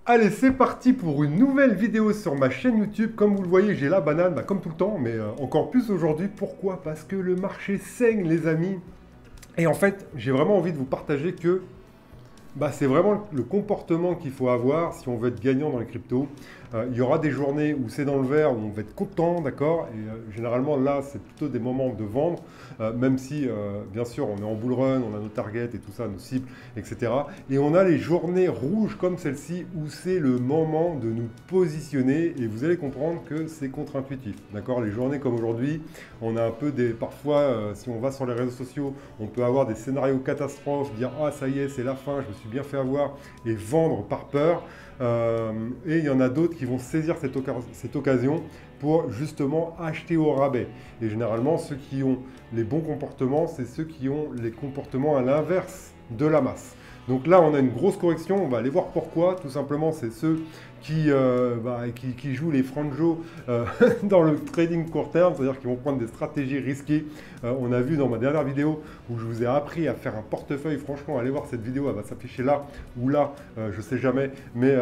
Allez, c'est parti pour une nouvelle vidéo sur ma chaîne YouTube. Comme vous le voyez, j'ai la banane, comme tout le temps, mais encore plus aujourd'hui. Pourquoi? Parce que le marché saigne, les amis. Et en fait, j'ai vraiment envie de vous partager que c'est vraiment le comportement qu'il faut avoir si on veut être gagnant dans les cryptos. Il y aura des journées où c'est dans le vert, où on va être content, d'accord. Et généralement, là, c'est plutôt des moments de vendre, même si, bien sûr, on est en bull run, on a nos targets et tout ça, nos cibles, etc. Et on a les journées rouges comme celle-ci, où c'est le moment de nous positionner. Et vous allez comprendre que c'est contre-intuitif, d'accord. Les journées comme aujourd'hui, on a un peu des... Parfois, si on va sur les réseaux sociaux, on peut avoir des scénarios catastrophes, dire « Ah, ça y est, c'est la fin, je me suis bien fait avoir » et vendre par peur. Et il y en a d'autres qui vont saisir cette occasion pour justement acheter au rabais. Et généralement, ceux qui ont les bons comportements, c'est ceux qui ont les comportements à l'inverse de la masse. Donc là, on a une grosse correction, on va aller voir pourquoi. Tout simplement, c'est ceux qui jouent les franjos dans le trading court terme, c'est-à-dire qui vont prendre des stratégies risquées. On a vu dans ma dernière vidéo où je vous ai appris à faire un portefeuille. Franchement, allez voir cette vidéo, elle va s'afficher là ou là, je ne sais jamais. Mais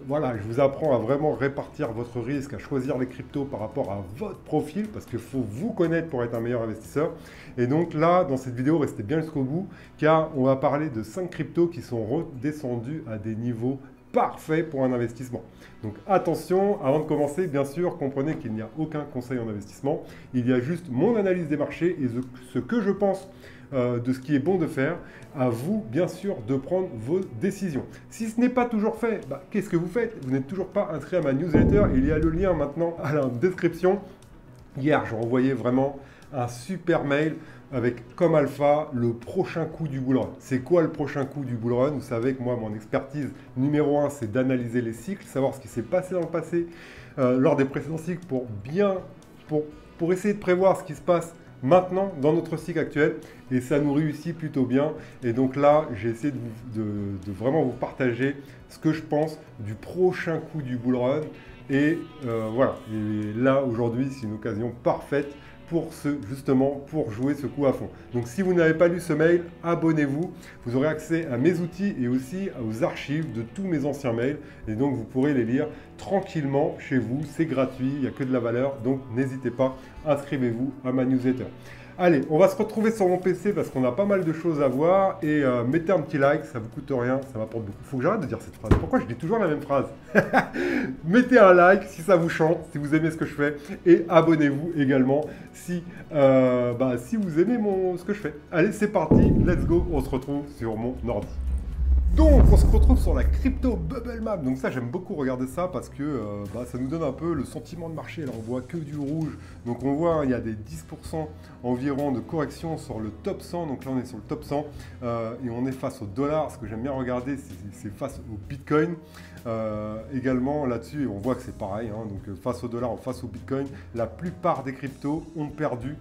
voilà, je vous apprends à vraiment répartir votre risque, à choisir les cryptos par rapport à votre profil, parce qu'il faut vous connaître pour être un meilleur investisseur. Et donc là, dans cette vidéo, restez bien jusqu'au bout, car on va parler de 5 cryptos qui sont redescendus à des niveaux parfait pour un investissement. Donc attention, avant de commencer, bien sûr, comprenez qu'il n'y a aucun conseil en investissement. Il y a juste mon analyse des marchés et ce que je pense de ce qui est bon de faire. À vous, bien sûr, de prendre vos décisions. Si ce n'est pas toujours fait, qu'est-ce que vous faites? Vous n'êtes toujours pas inscrit à ma newsletter. Il y a le lien maintenant à la description. Hier, j'ai envoyé vraiment un super mail avec comme alpha le prochain coup du bull run. C'est quoi le prochain coup du bull run? Vous savez que moi, mon expertise numéro 1, c'est d'analyser les cycles, savoir ce qui s'est passé dans le passé lors des précédents cycles pour essayer de prévoir ce qui se passe maintenant dans notre cycle actuel. Et ça nous réussit plutôt bien. Et donc là, j'ai essayé de vraiment vous partager ce que je pense du prochain coup du bull run. Et voilà, et là aujourd'hui c'est une occasion parfaite pour jouer ce coup à fond. Donc si vous n'avez pas lu ce mail, abonnez-vous. Vous aurez accès à mes outils et aussi aux archives de tous mes anciens mails. Et donc vous pourrez les lire tranquillement chez vous. C'est gratuit, il n'y a que de la valeur. Donc n'hésitez pas, inscrivez-vous à ma newsletter. Allez, on va se retrouver sur mon PC parce qu'on a pas mal de choses à voir. Et mettez un petit like, ça ne vous coûte rien, ça m'apporte beaucoup. Il faut que j'arrête de dire cette phrase. Pourquoi je dis toujours la même phrase? Mettez un like si ça vous chante, si vous aimez ce que je fais. Et abonnez-vous également si vous aimez ce que je fais. Allez, c'est parti, let's go, on se retrouve sur mon ordi. Donc, on se retrouve sur la crypto bubble map. Donc ça, j'aime beaucoup regarder ça parce que ça nous donne un peu le sentiment de marché. Là, on voit que du rouge. Donc on voit, il y a des 10% environ de correction sur le top 100. Donc là, on est sur le top 100 et on est face au dollar. Ce que j'aime bien regarder, c'est face au Bitcoin. Également là-dessus, on voit que c'est pareil. Donc face au dollar, face au Bitcoin, la plupart des cryptos ont perdu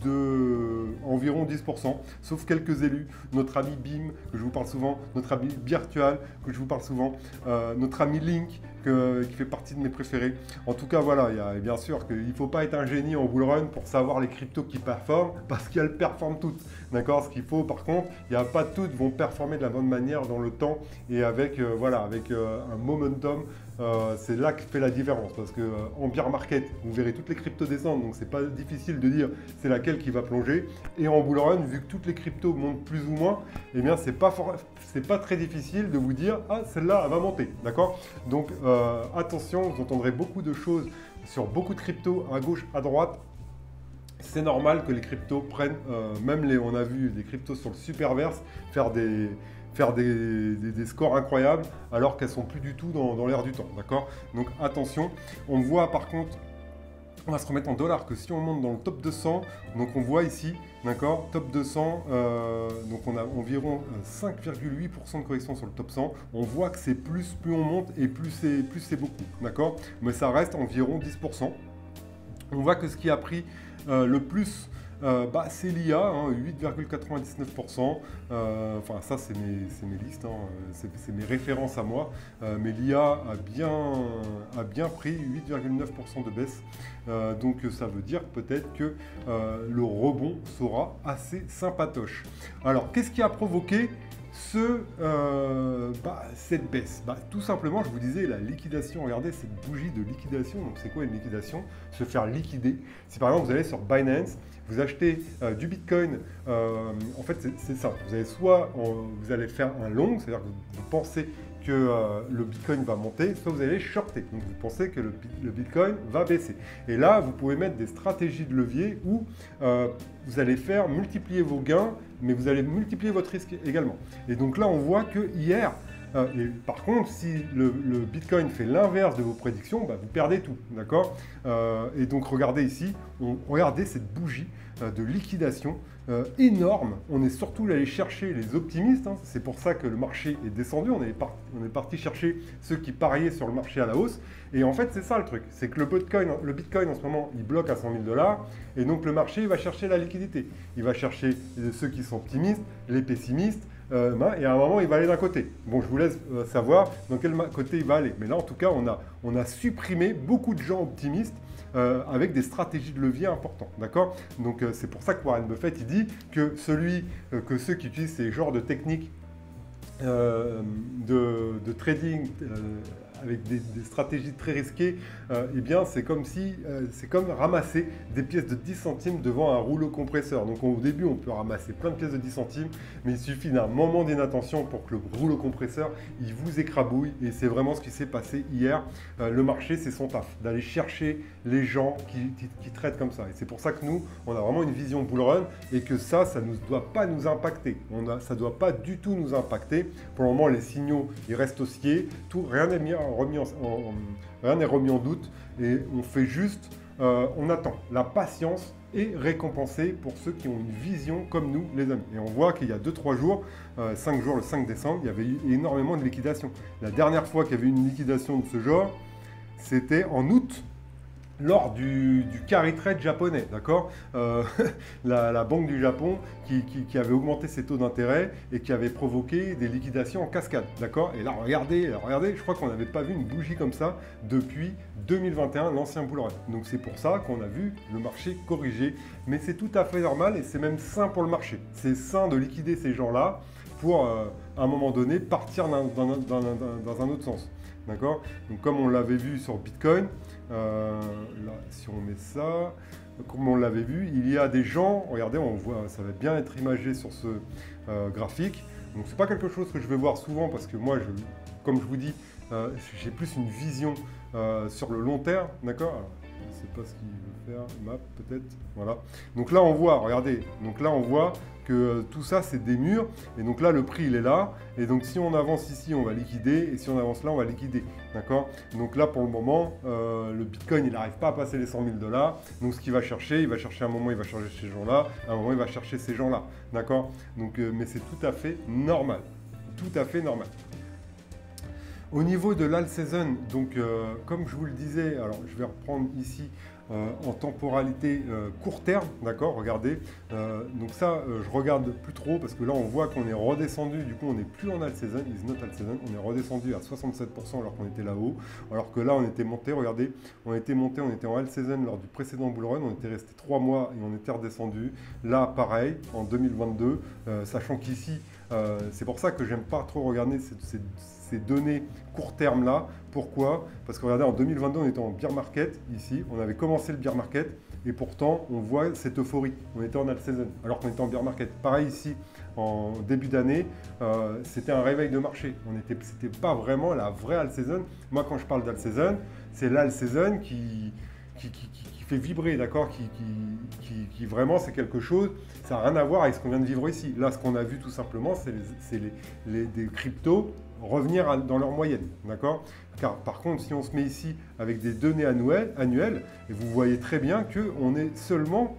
de environ 10%, sauf quelques élus. Notre ami BIM, que je vous parle souvent, notre ami Virtual, que je vous parle souvent, notre ami Link, qui fait partie de mes préférés. En tout cas, voilà, bien sûr qu'il ne faut pas être un génie en bull run pour savoir les cryptos qui performent, parce qu'elles performent toutes. D'accord? Ce qu'il faut, par contre, il n'y a pas toutes vont performer de la bonne manière dans le temps et avec un momentum. C'est là que fait la différence parce que en bear market, vous verrez toutes les cryptos descendre, donc c'est pas difficile de dire c'est laquelle qui va plonger. Et en bull run, vu que toutes les cryptos montent plus ou moins, eh bien c'est pas très difficile de vous dire ah celle-là elle va monter, d'accord? Donc attention, vous entendrez beaucoup de choses sur beaucoup de cryptos à gauche, à droite. C'est normal que les cryptos prennent, on a vu des cryptos sur le Superverse faire des scores incroyables alors qu'elles sont plus du tout dans l'air du temps, d'accord? Donc attention, on voit par contre, on va se remettre en dollars que si on monte dans le top 200, donc on voit ici, d'accord, top 200, donc on a environ 5,8% de correction sur le top 100, on voit que c'est plus on monte et plus c'est beaucoup, d'accord? Mais ça reste environ 10%. On voit que ce qui a pris le plus, c'est l'IA, 8,99%. Enfin, ça, c'est mes listes, c'est mes références à moi. Mais l'IA a bien pris 8,9% de baisse. Donc, ça veut dire peut-être que le rebond sera assez sympatoche. Alors, qu'est-ce qui a provoqué cette baisse? Tout simplement, je vous disais, la liquidation, regardez cette bougie de liquidation. Donc c'est quoi une liquidation? Se faire liquider. Si par exemple vous allez sur Binance, vous achetez du Bitcoin, en fait c'est simple. Vous allez vous allez faire un long, c'est-à-dire que vous pensez que le Bitcoin va monter, soit vous allez shorter. Donc vous pensez que le Bitcoin va baisser. Et là, vous pouvez mettre des stratégies de levier où vous allez faire multiplier vos gains, mais vous allez multiplier votre risque également. Et donc là, on voit que hier, et par contre, si le Bitcoin fait l'inverse de vos prédictions, vous perdez tout, d'accord? Et donc regardez ici, regardez cette bougie de liquidation énorme. On est surtout allé chercher les optimistes, hein. C'est pour ça que le marché est descendu. On est parti chercher ceux qui pariaient sur le marché à la hausse. Et en fait, c'est ça le truc, c'est que le Bitcoin en ce moment, il bloque à 100 000 $. Et donc le marché, il va chercher la liquidité. Il va chercher ceux qui sont optimistes, les pessimistes. Et à un moment, il va aller d'un côté. Bon, je vous laisse savoir dans quel côté il va aller. Mais là, en tout cas, on a supprimé beaucoup de gens optimistes avec des stratégies de levier importantes. D'accord? Donc, c'est pour ça que Warren Buffett, il dit que ceux qui utilisent ces genres de techniques de trading avec des stratégies très risquées, eh bien c'est comme ramasser des pièces de 10 centimes devant un rouleau compresseur. Donc au début on peut ramasser plein de pièces de 10 centimes, mais il suffit d'un moment d'inattention pour que le rouleau compresseur il vous écrabouille, et c'est vraiment ce qui s'est passé hier. Le marché, c'est son taf, d'aller chercher les gens qui traitent comme ça. Et c'est pour ça que nous, on a vraiment une vision bull run, et que ça ne doit pas nous impacter. Ça ne doit pas du tout nous impacter. Pour le moment, les signaux, ils restent haussiers, rien n'est remis en doute, et on fait juste, on attend. La patience est récompensée pour ceux qui ont une vision comme nous, les amis. Et on voit qu'il y a 2-3 jours, 5 jours, le 5 décembre, il y avait eu énormément de liquidations. La dernière fois qu'il y avait eu une liquidation de ce genre, c'était en août, lors du carry trade japonais, d'accord? La banque du Japon qui avait augmenté ses taux d'intérêt et qui avait provoqué des liquidations en cascade, d'accord? Et là, regardez, je crois qu'on n'avait pas vu une bougie comme ça depuis 2021, l'ancien bull run. Donc c'est pour ça qu'on a vu le marché corriger, mais c'est tout à fait normal et c'est même sain pour le marché. C'est sain de liquider ces gens-là pour, à un moment donné, partir dans un autre sens. D'accord? Donc comme on l'avait vu sur Bitcoin, là, si on met ça, comme on l'avait vu, il y a des gens, regardez, on voit, ça va bien être imagé sur ce graphique. Donc c'est pas quelque chose que je vais voir souvent parce que moi, comme je vous dis, j'ai plus une vision sur le long terme, d'accord? Je ne sais pas ce qu'il veut faire, map peut-être, voilà. Donc là on voit, regardez, donc là on voit que tout ça c'est des murs, et donc là le prix il est là, et donc si on avance ici on va liquider, et si on avance là on va liquider, d'accord? Donc là pour le moment, le Bitcoin il n'arrive pas à passer les 100 000 $, donc ce qu'il va chercher, un moment il va chercher ces gens-là, à un moment il va chercher ces gens-là, d'accord? Donc mais c'est tout à fait normal, tout à fait normal. Au niveau de l'alt season, donc comme je vous le disais, alors je vais reprendre ici en temporalité court terme, d'accord, regardez. Donc ça, je regarde plus trop parce que là on voit qu'on est redescendu, du coup on n'est plus en alt season, is not alt season, on est redescendu à 67% alors qu'on était là-haut, alors que là on était monté, regardez, on était en alt season lors du précédent bull run, on était resté 3 mois et on était redescendu. Là pareil, en 2022, sachant qu'ici, c'est pour ça que j'aime pas trop regarder ces données court terme là. Pourquoi? Parce que regardez, en 2022 on était en bear market ici, on avait commencé le bear market et pourtant on voit cette euphorie, on était en alt season alors qu'on était en bear market. Pareil ici en début d'année, c'était un réveil de marché, c'était pas vraiment la vraie alt season. Moi quand je parle d'alt season, c'est l'alt season qui fait vibrer, d'accord, qui vraiment c'est quelque chose, ça n'a rien à voir avec ce qu'on vient de vivre ici. Là ce qu'on a vu tout simplement, c'est des cryptos revenir dans leur moyenne, d'accord? Car par contre, si on se met ici avec des données annuelles, et vous voyez très bien qu'on est seulement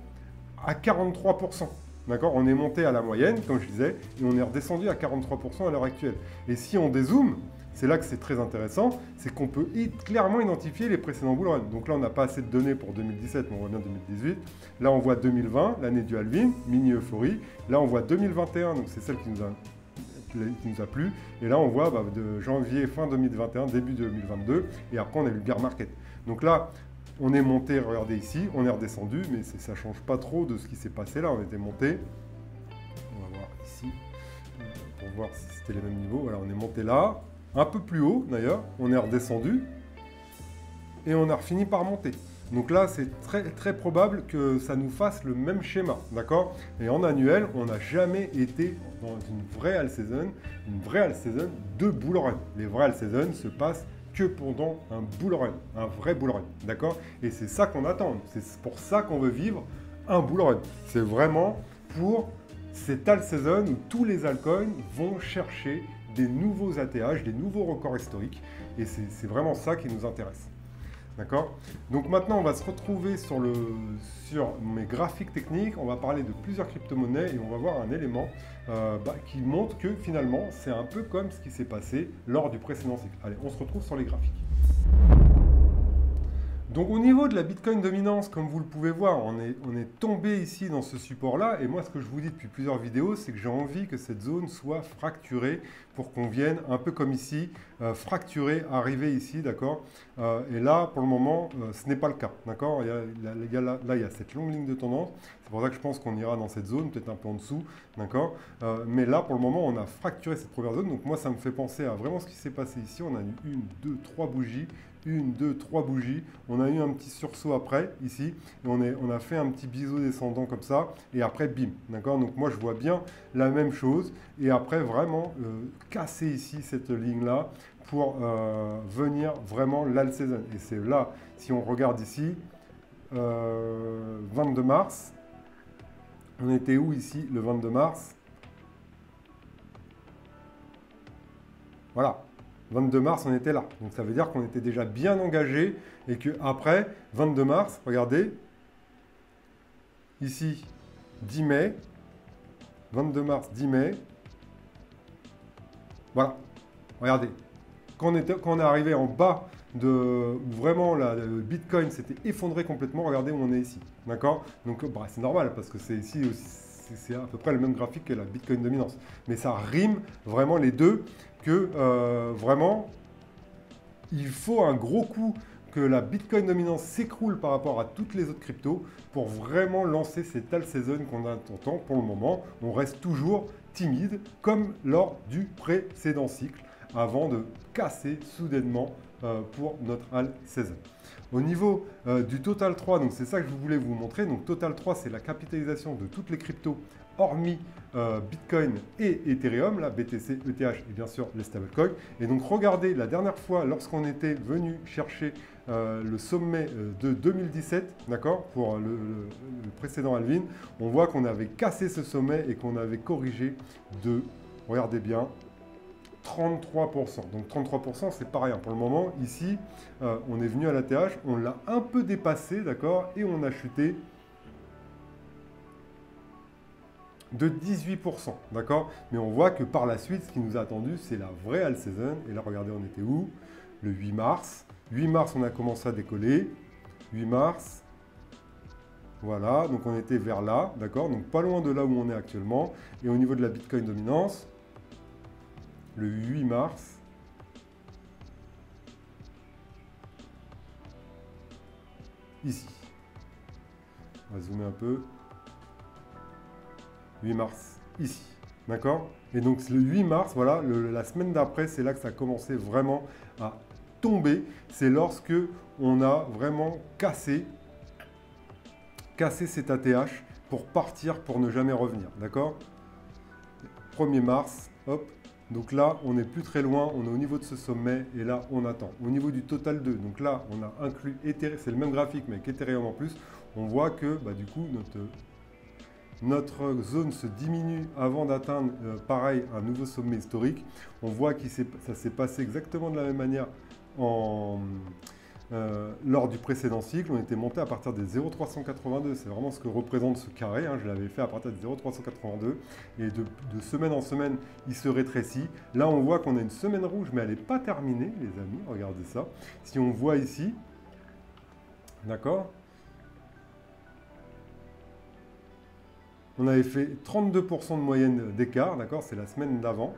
à 43%, d'accord? On est monté à la moyenne, comme je disais, et on est redescendu à 43% à l'heure actuelle. Et si on dézoome, c'est là que c'est très intéressant, c'est qu'on peut clairement identifier les précédents bull runs. Donc là, on n'a pas assez de données pour 2017, mais on voit bien 2018. Là, on voit 2020, l'année du halving, mini-euphorie. Là, on voit 2021, donc c'est celle qui nous a plu. Et là, on voit de janvier, fin 2021, début 2022. Et après, on a eu le bear market. Donc là, on est monté, regardez ici, on est redescendu, mais ça ne change pas trop de ce qui s'est passé là. On était monté. On va voir ici, pour voir si c'était les mêmes niveaux. Voilà, on est monté là, un peu plus haut d'ailleurs, on est redescendu et on a fini par monter. Donc là, c'est très probable que ça nous fasse le même schéma, d'accord? Et en annuel, on n'a jamais été dans une vraie all season de bull run. Les vraies all season se passent que pendant un bull run, un vrai bull run, d'accord? Et c'est ça qu'on attend, c'est pour ça qu'on veut vivre un bull run. C'est vraiment pour cette all season où tous les altcoins vont chercher des nouveaux ATH, des nouveaux records historiques, et c'est vraiment ça qui nous intéresse. D'accord? Donc maintenant, on va se retrouver sur mes graphiques techniques, on va parler de plusieurs crypto-monnaies et on va voir un élément qui montre que finalement, c'est un peu comme ce qui s'est passé lors du précédent cycle. Allez, on se retrouve sur les graphiques. Donc au niveau de la Bitcoin dominance, comme vous le pouvez voir, on est tombé ici dans ce support-là. Et moi, ce que je vous dis depuis plusieurs vidéos, c'est que j'ai envie que cette zone soit fracturée pour qu'on vienne, un peu comme ici, fracturer, arriver ici, d'accord? Et là, pour le moment, ce n'est pas le cas, d'accord? Là, il y a cette longue ligne de tendance. C'est pour ça que je pense qu'on ira dans cette zone, peut-être un peu en dessous, d'accord? Mais là, pour le moment, on a fracturé cette première zone. Donc moi, ça me fait penser à vraiment ce qui s'est passé ici. On a eu 1, 2, 3 bougies. 1, 2, 3 bougies. On a eu un petit sursaut après, ici. Et on a fait un petit biseau descendant comme ça. Et après, bim. D'accord? Donc moi, je vois bien la même chose. Et après, vraiment, casser ici cette ligne-là pour venir vraiment l'all season. Et c'est là, si on regarde ici, 22 mars. On était où ici, le 22 mars? Voilà. 22 mars, on était là. Donc ça veut dire qu'on était déjà bien engagé et qu'après, 22 mars, regardez, ici, 10 mai, 22 mars, 10 mai, voilà, regardez. Quand on est arrivé en bas où vraiment le Bitcoin s'était effondré complètement, regardez où on est ici, d'accord? Donc bah, c'est normal parce que c'est ici aussi. C'est à peu près le même graphique que la Bitcoin dominance. Mais ça rime vraiment les deux que vraiment, il faut un gros coup que la Bitcoin dominance s'écroule par rapport à toutes les autres cryptos pour vraiment lancer cette all season qu'on attend pour le moment. On reste toujours timide comme lors du précédent cycle avant de casser soudainement pour notre all season. Au niveau du Total 3, donc c'est ça que je voulais vous montrer. Donc Total 3, c'est la capitalisation de toutes les cryptos hormis Bitcoin et Ethereum, là, BTC, ETH et bien sûr les stablecoins. Et donc regardez, la dernière fois, lorsqu'on était venu chercher le sommet de 2017, d'accord, pour le précédent halving, on voit qu'on avait cassé ce sommet et qu'on avait corrigé de, regardez bien, 33%. Donc 33%, c'est pas rien. Pour le moment, ici, on est venu à l'ATH, on l'a un peu dépassé, d'accord, et on a chuté de 18%, d'accord. Mais on voit que par la suite, ce qui nous a attendu, c'est la vraie all season. Et là, regardez, on était où? Le 8 mars. 8 mars, on a commencé à décoller. 8 mars, voilà, donc on était vers là, d'accord. Donc pas loin de là où on est actuellement. Et au niveau de la Bitcoin dominance, le 8 mars, ici. On va zoomer un peu. 8 mars, ici. D'accord? Et donc le 8 mars, voilà, la semaine d'après, c'est là que ça a commencé vraiment à tomber. C'est lorsque on a vraiment cassé cet ATH pour partir, pour ne jamais revenir. D'accord? 1er mars, hop. Donc là, on n'est plus très loin, on est au niveau de ce sommet et là, on attend. Au niveau du Total 2, donc là, on a inclus Ethereum, c'est le même graphique mais avec Ethereum en plus. On voit que bah, du coup, notre zone se diminue avant d'atteindre, pareil, un nouveau sommet historique. On voit que ça s'est passé exactement de la même manière lors du précédent cycle. On était monté à partir des 0,382. C'est vraiment ce que représente ce carré. Hein. Je l'avais fait à partir de 0,382. Et de semaine en semaine, il se rétrécit. Là, on voit qu'on a une semaine rouge, mais elle n'est pas terminée, les amis. Regardez ça. Si on voit ici, d'accord ? On avait fait 32% de moyenne d'écart, d'accord? C'est la semaine d'avant.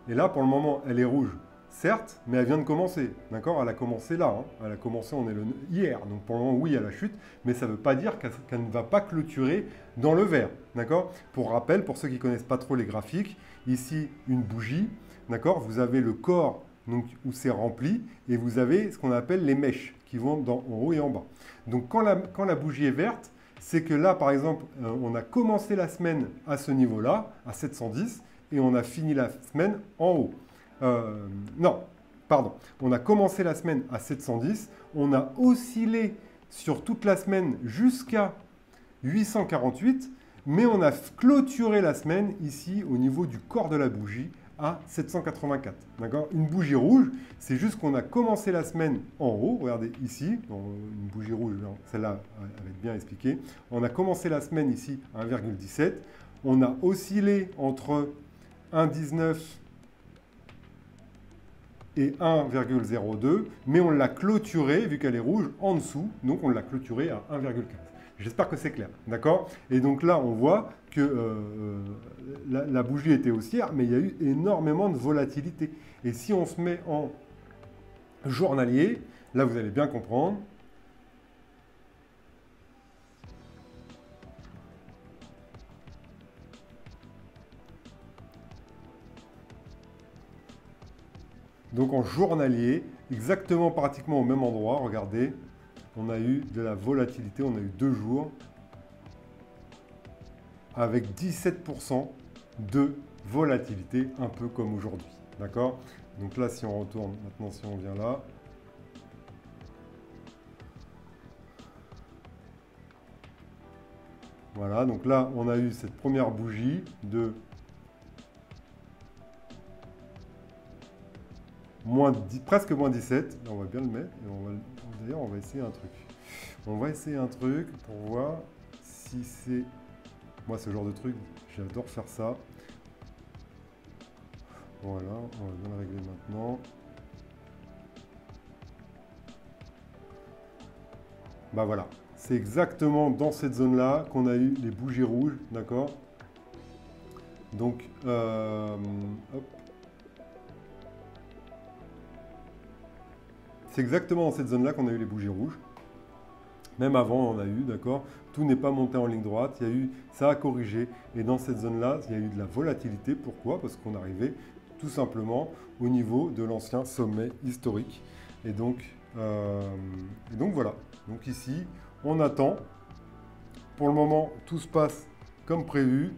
Et là, pour le moment, elle est rouge. Certes, mais elle vient de commencer, d'accord? Elle a commencé là, hein. Elle a commencé, on est hier. Donc pour le moment, oui, elle a chute, mais ça ne veut pas dire qu'elle ne va pas clôturer dans le vert, d'accord? Pour rappel, pour ceux qui ne connaissent pas trop les graphiques, ici une bougie, d'accord? Vous avez le corps donc, où c'est rempli et vous avez ce qu'on appelle les mèches qui vont en haut et en bas. Donc quand la bougie est verte, c'est que là, par exemple, on a commencé la semaine à ce niveau-là, à 710, et on a fini la semaine en haut. Non, pardon. On a commencé la semaine à 710, on a oscillé sur toute la semaine jusqu'à 848, mais on a clôturé la semaine ici au niveau du corps de la bougie à 784. D'accord? Une bougie rouge, c'est juste qu'on a commencé la semaine en haut. Regardez ici, une bougie rouge, celle-là va être bien expliquée. On a commencé la semaine ici à 1,17. On a oscillé entre 1,19 et 1,02, mais on l'a clôturé, vu qu'elle est rouge, en dessous. Donc on l'a clôturé à 1,15. J'espère que c'est clair, d'accord? Et donc là, on voit que la bougie était haussière, mais il y a eu énormément de volatilité. Et si on se met en journalier, là, vous allez bien comprendre. Donc en journalier, exactement pratiquement au même endroit, regardez, on a eu de la volatilité, on a eu 2 jours avec 17% de volatilité, un peu comme aujourd'hui. D'accord? Donc là, si on retourne, maintenant si on vient là, voilà, donc là, on a eu cette première bougie de presque moins 17. Là, on va bien le mettre. D'ailleurs, on va essayer un truc. On va essayer un truc pour voir si c'est... Moi, ce genre de truc, j'adore faire ça. Voilà, on va bien le régler maintenant. Bah voilà, c'est exactement dans cette zone-là qu'on a eu les bougies rouges, d'accord? Donc, hop. C'est exactement dans cette zone-là qu'on a eu les bougies rouges. Même avant, on a eu, d'accord? Tout n'est pas monté en ligne droite. Il y a eu, ça a corrigé. Et dans cette zone-là, il y a eu de la volatilité. Pourquoi? Parce qu'on arrivait tout simplement au niveau de l'ancien sommet historique. Et donc voilà. Donc ici, on attend. Pour le moment, tout se passe comme prévu.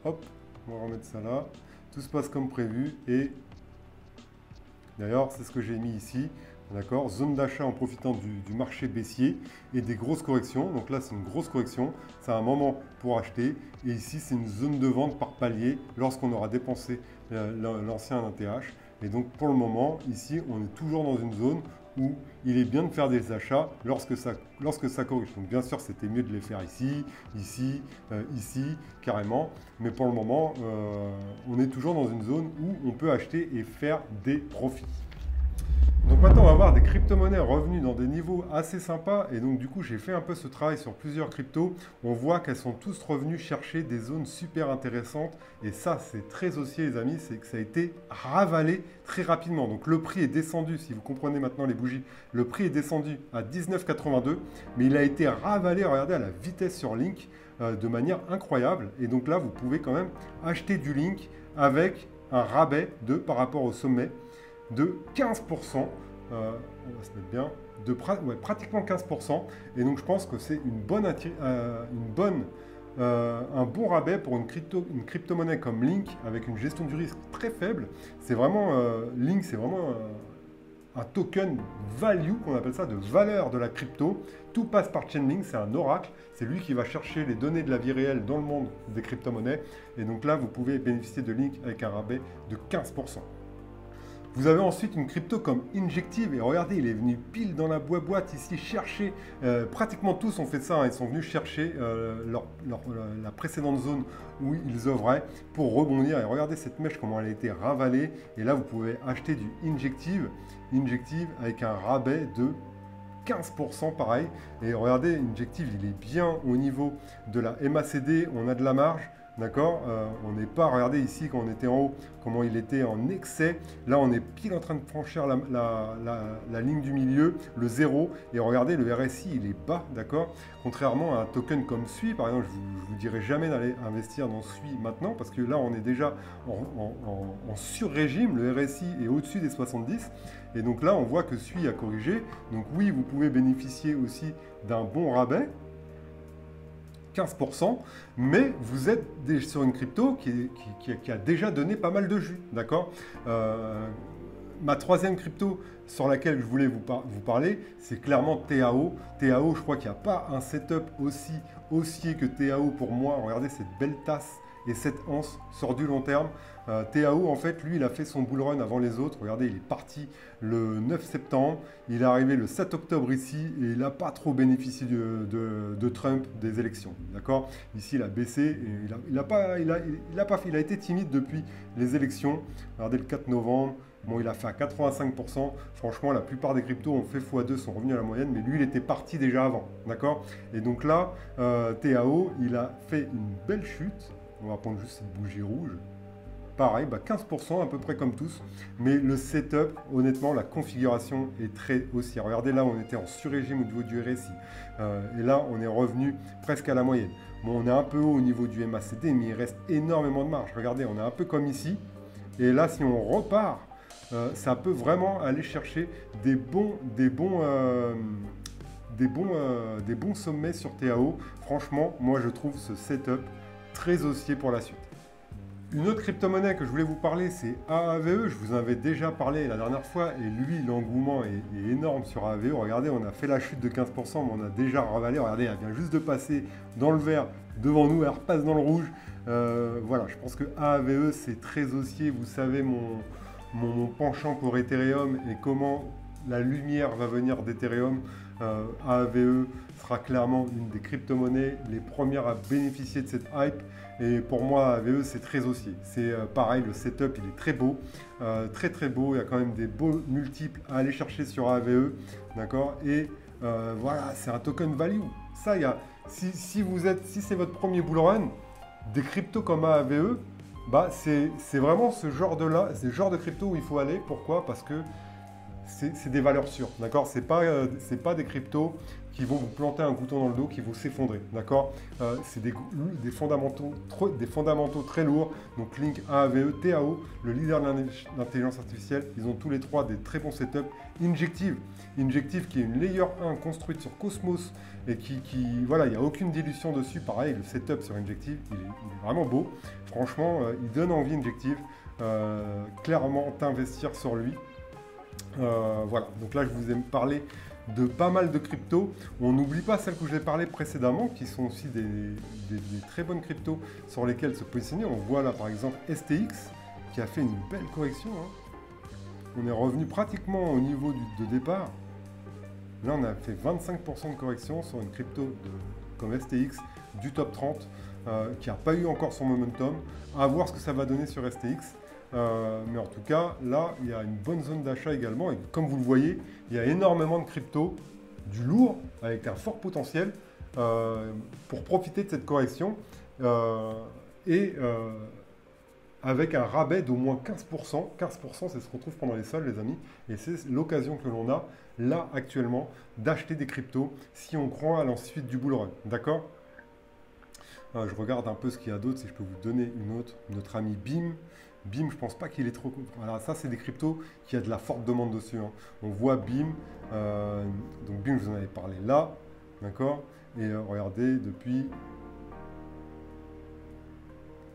Hop, on va remettre ça là. Tout se passe comme prévu. Et d'ailleurs, c'est ce que j'ai mis ici. D'accord, zone d'achat en profitant du marché baissier et des grosses corrections. Donc là, c'est une grosse correction. C'est un moment pour acheter. Et ici, c'est une zone de vente par palier lorsqu'on aura dépensé l'ancien ATH. Et donc, pour le moment, ici, on est toujours dans une zone où il est bien de faire des achats lorsque ça corrige. Donc, bien sûr, c'était mieux de les faire ici, ici, carrément. Mais pour le moment, on est toujours dans une zone où on peut acheter et faire des profits. Donc maintenant, on va voir des crypto-monnaies revenues dans des niveaux assez sympas. Et donc du coup, j'ai fait un peu ce travail sur plusieurs cryptos. On voit qu'elles sont tous revenues chercher des zones super intéressantes. Et ça, c'est très haussier, les amis. C'est que ça a été ravalé très rapidement. Donc le prix est descendu, si vous comprenez maintenant les bougies, le prix est descendu à 19,82. Mais il a été ravalé, regardez, à la vitesse sur Link de manière incroyable. Et donc là, vous pouvez quand même acheter du Link avec un rabais par rapport au sommet de 15%, on va se mettre bien, pratiquement 15%. Et donc je pense que c'est un bon rabais pour une crypto-monnaie comme Link avec une gestion du risque très faible. C'est vraiment, Link, c'est vraiment un token value, qu'on appelle ça, de valeur de la crypto. Tout passe par Chainlink, c'est un oracle. C'est lui qui va chercher les données de la vie réelle dans le monde des crypto-monnaies. Et donc là, vous pouvez bénéficier de Link avec un rabais de 15%. Vous avez ensuite une crypto comme Injective, et regardez, il est venu pile dans la boîte ici chercher, pratiquement tous ont fait ça, hein, ils sont venus chercher la précédente zone où ils œuvraient pour rebondir. Et regardez cette mèche, comment elle a été ravalée. Et là, vous pouvez acheter du Injective avec un rabais de 15% pareil. Et regardez, Injective, il est bien au niveau de la MACD, on a de la marge. d'accord? On n'est pas, regardez ici, quand on était en haut, comment il était en excès. Là, on est pile en train de franchir la ligne du milieu, le 0. Et regardez, le RSI, il est bas, d'accord? Contrairement à un token comme SUI, par exemple, je ne vous dirais jamais d'aller investir dans SUI maintenant, parce que là, on est déjà en sur-régime. Le RSI est au-dessus des 70. Et donc là, on voit que SUI a corrigé. Donc oui, vous pouvez bénéficier aussi d'un bon rabais, 15%, mais vous êtes sur une crypto qui a déjà donné pas mal de jus, d'accord? Ma troisième crypto sur laquelle je voulais vous parler, c'est clairement TAO. TAO, je crois qu'il n'y a pas un setup aussi haussier que TAO pour moi. Regardez cette belle tasse et cette anse sur du long terme. TAO, en fait, lui, il a fait son bull run avant les autres. Regardez, il est parti le 9 septembre. Il est arrivé le 7 octobre ici et il n'a pas trop bénéficié de Trump des élections. D'accord? Ici, il a baissé. Et il a été timide depuis les élections. Regardez le 4 novembre. Bon, il a fait à 85%. Franchement, la plupart des cryptos ont fait x2, sont revenus à la moyenne, mais lui, il était parti déjà avant. D'accord? Et donc là, TAO, il a fait une belle chute. On va prendre juste cette bougie rouge. Pareil, 15% à peu près comme tous. Mais le setup, honnêtement, la configuration est très haussière. Regardez là, on était en sur-régime au niveau du RSI. Et là, on est revenu presque à la moyenne. Bon, on est un peu haut au niveau du MACD, mais il reste énormément de marge. Regardez, on est un peu comme ici. Et là, si on repart, ça peut vraiment aller chercher des bons sommets sur TAO. Franchement, moi, je trouve ce setup très haussier pour la suite. Une autre crypto-monnaie que je voulais vous parler, c'est AAVE. Je vous en avais déjà parlé la dernière fois et lui, l'engouement est énorme sur AAVE. Regardez, on a fait la chute de 15%, mais on a déjà ravalé. Regardez, elle vient juste de passer dans le vert devant nous, elle repasse dans le rouge. Voilà, je pense que AAVE, c'est très haussier. Vous savez mon penchant pour Ethereum et comment la lumière va venir d'Ethereum. AAVE sera clairement une des crypto-monnaies les premières à bénéficier de cette hype. Et pour moi, AAVE, c'est très haussier. C'est pareil, le setup, il est très beau. Très très beau. Il y a quand même des beaux multiples à aller chercher sur AAVE. D'accord? Et voilà, c'est un token value. Ça, si c'est votre premier bull run, des cryptos comme AAVE, c'est vraiment ce genre de crypto où il faut aller. Pourquoi? Parce que c'est des valeurs sûres, d'accord? C'est pas des cryptos qui vont vous planter un couteau dans le dos, qui vont s'effondrer, d'accord? C'est des fondamentaux très lourds. Donc Link, AAVE, TAO, le leader de l'intelligence artificielle, ils ont tous les trois des très bons setups. Injective qui est une layer 1 construite sur Cosmos et voilà, il n'y a aucune dilution dessus. Pareil, le setup sur Injective, il est vraiment beau. Franchement, il donne envie Injective. Clairement, d'investir sur lui. Voilà, donc là je vous ai parlé de pas mal de cryptos. On n'oublie pas celles que je vous ai parlé précédemment, qui sont aussi des très bonnes cryptos sur lesquelles se positionner. On voit là par exemple STX qui a fait une belle correction. On est revenu pratiquement au niveau de départ. Là on a fait 25% de correction sur une crypto comme STX du top 30 qui n'a pas eu encore son momentum. À voir ce que ça va donner sur STX. Mais en tout cas, là, il y a une bonne zone d'achat également. Et comme vous le voyez, il y a énormément de crypto, du lourd, avec un fort potentiel pour profiter de cette correction. Avec un rabais d'au moins 15%. 15%, c'est ce qu'on trouve pendant les soldes, les amis. Et c'est l'occasion que l'on a, là, actuellement, d'acheter des cryptos si on croit à la suite du bull run. D'accord? Je regarde un peu ce qu'il y a d'autre, si je peux vous donner une autre. Notre ami BIM. BIM, je pense pas qu'il est trop... Voilà, ça, c'est des cryptos qui a de la forte demande dessus. On voit BIM. Donc BIM, je vous en avais parlé là. D'accord? Et regardez, depuis...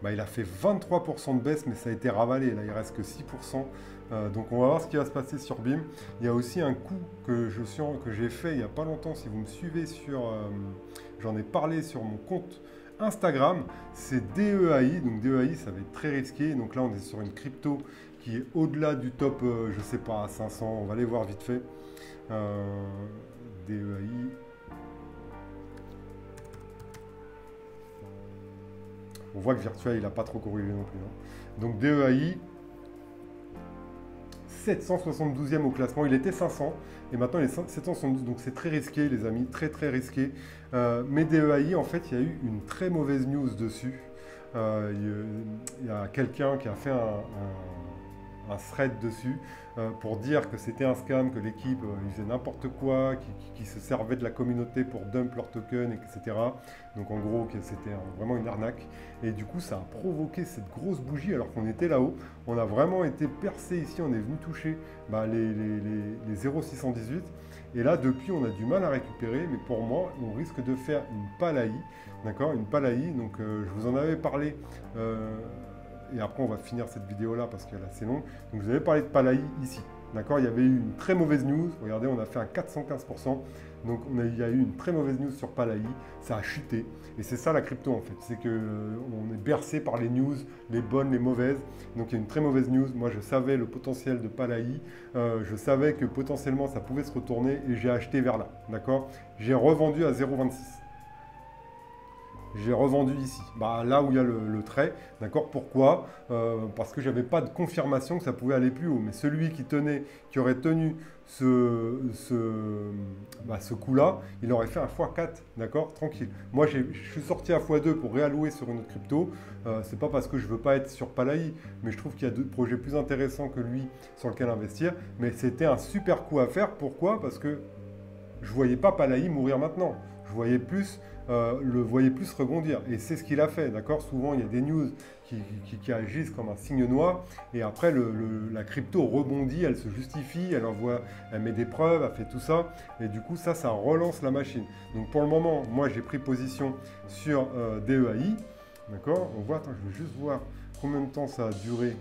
il a fait 23% de baisse, mais ça a été ravalé. Là, il reste que 6%. Donc, on va voir ce qui va se passer sur BIM. Il y a aussi un coup que j'ai fait il n'y a pas longtemps. Si vous me suivez j'en ai parlé sur mon compte Instagram, c'est DEAI. Donc DEAI, ça va être très risqué. Donc là, on est sur une crypto qui est au-delà du top, je sais pas, à 500. On va aller voir vite fait. DEAI. On voit que Virtua, il n'a pas trop corrigé non plus. Donc DEAI, 772e au classement. Il était 500 et maintenant il est 772. Donc c'est très risqué, les amis, très très risqué. Mais DEAI, en fait, il y a eu une très mauvaise news dessus. il y a quelqu'un qui a fait un thread dessus pour dire que c'était un scam, que l'équipe ils faisaient n'importe quoi, qui se servait de la communauté pour dump leurs tokens, etc. Donc en gros, que c'était vraiment une arnaque. Et du coup, ça a provoqué cette grosse bougie alors qu'on était là-haut. On a vraiment été percé ici, on est venu toucher les 0,618. Et là, depuis, on a du mal à récupérer, mais pour moi, on risque de faire une palaïe, d'accord, une palaïe. Donc, je vous en avais parlé, et après, on va finir cette vidéo-là parce que là, c'est long. Donc, je vous avais parlé de palaïe ici, d'accord. Il y avait eu une très mauvaise news. Regardez, on a fait un 415%. Donc, il y a eu une très mauvaise news sur palaïe. Ça a chuté. Et c'est ça la crypto, en fait. C'est que on est bercé par les news, les bonnes, les mauvaises. Donc, il y a une très mauvaise news. Moi, je savais le potentiel de palaïe. Je savais que potentiellement, ça pouvait se retourner et j'ai acheté vers là, d'accord. J'ai revendu à 0,26. J'ai revendu ici, là où il y a le trait, d'accord. Pourquoi? Parce que j'avais pas de confirmation que ça pouvait aller plus haut. Mais celui qui aurait tenu ce coup-là, il aurait fait un x4, d'accord, tranquille. Moi, je suis sorti à x2 pour réallouer sur une autre crypto. C'est pas parce que je veux pas être sur Palaï, mais je trouve qu'il y a d'autres projets plus intéressants que lui sur lequel investir. Mais c'était un super coup à faire. Pourquoi? Parce que je voyais pas Palaï mourir maintenant. Je voyais plus le voyait plus rebondir. Et c'est ce qu'il a fait, d'accord. Souvent, il y a des news qui agissent comme un signe noir. Et après, la crypto rebondit, elle se justifie, elle met des preuves, elle fait tout ça. Et du coup, ça relance la machine. Donc, pour le moment, moi, j'ai pris position sur DEAI. D'accord. On voit, attends, je vais juste voir combien de temps ça a duré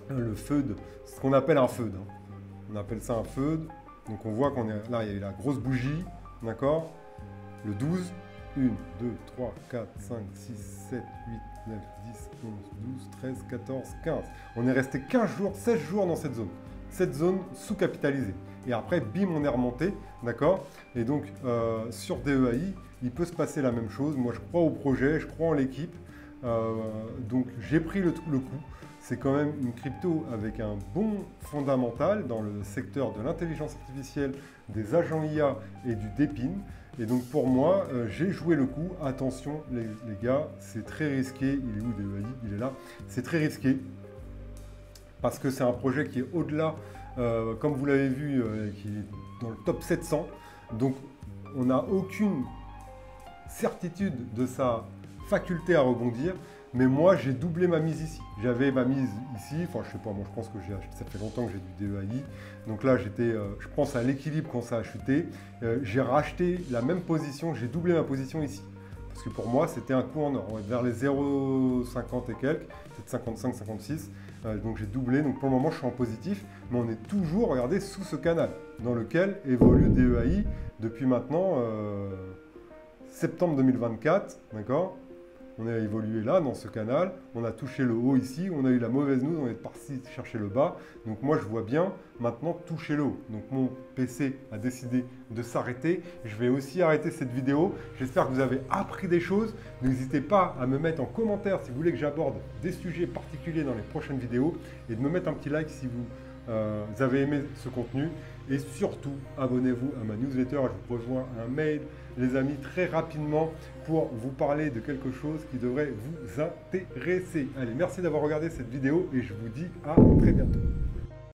le FUD. Ce qu'on appelle un FUD. Hein. On appelle ça un FUD. Donc, on voit qu'on est là, il y a eu la grosse bougie. D'accord. Le 12, 1, 2, 3, 4, 5, 6, 7, 8, 9, 10, 11, 12, 13, 14, 15. On est resté 15 jours, 16 jours dans cette zone. Cette zone sous-capitalisée. Et après, bim, on est remonté, d'accord. Et donc, sur DEAI, il peut se passer la même chose. Moi, je crois au projet, je crois en l'équipe. Donc, j'ai pris le coup. C'est quand même une crypto avec un bon fondamental dans le secteur de l'intelligence artificielle, des agents IA et du DePIN. Et donc pour moi, j'ai joué le coup. Attention les gars, c'est très risqué. Il est où DEAI? Il est là. C'est très risqué parce que c'est un projet qui est au-delà, comme vous l'avez vu, qui est dans le top 700. Donc on n'a aucune certitude de sa faculté à rebondir. Mais moi, j'ai doublé ma mise ici. J'avais ma mise ici. Enfin, je sais pas, moi, je pense que j'ai acheté. Ça fait longtemps que j'ai du DEAI. Donc là, j'étais, je pense, à l'équilibre quand ça a chuté. J'ai racheté la même position. J'ai doublé ma position ici. Parce que pour moi, c'était un coup en or. Vers les 0,50 et quelques. Peut-être 55, 56. Donc j'ai doublé. Donc pour le moment, je suis en positif. Mais on est toujours, regardez, sous ce canal. Dans lequel évolue DEAI depuis maintenant septembre 2024. D'accord. On a évolué là, dans ce canal, on a touché le haut ici, on a eu la mauvaise news, on est parti chercher le bas. Donc moi, je vois bien maintenant toucher le haut. Donc mon PC a décidé de s'arrêter. Je vais aussi arrêter cette vidéo. J'espère que vous avez appris des choses. N'hésitez pas à me mettre en commentaire si vous voulez que j'aborde des sujets particuliers dans les prochaines vidéos et de me mettre un petit like si vous avez aimé ce contenu. Et surtout, abonnez-vous à ma newsletter. Je vous rejoins un mail, les amis, très rapidement pour vous parler de quelque chose qui devrait vous intéresser. Allez, merci d'avoir regardé cette vidéo et je vous dis à très bientôt.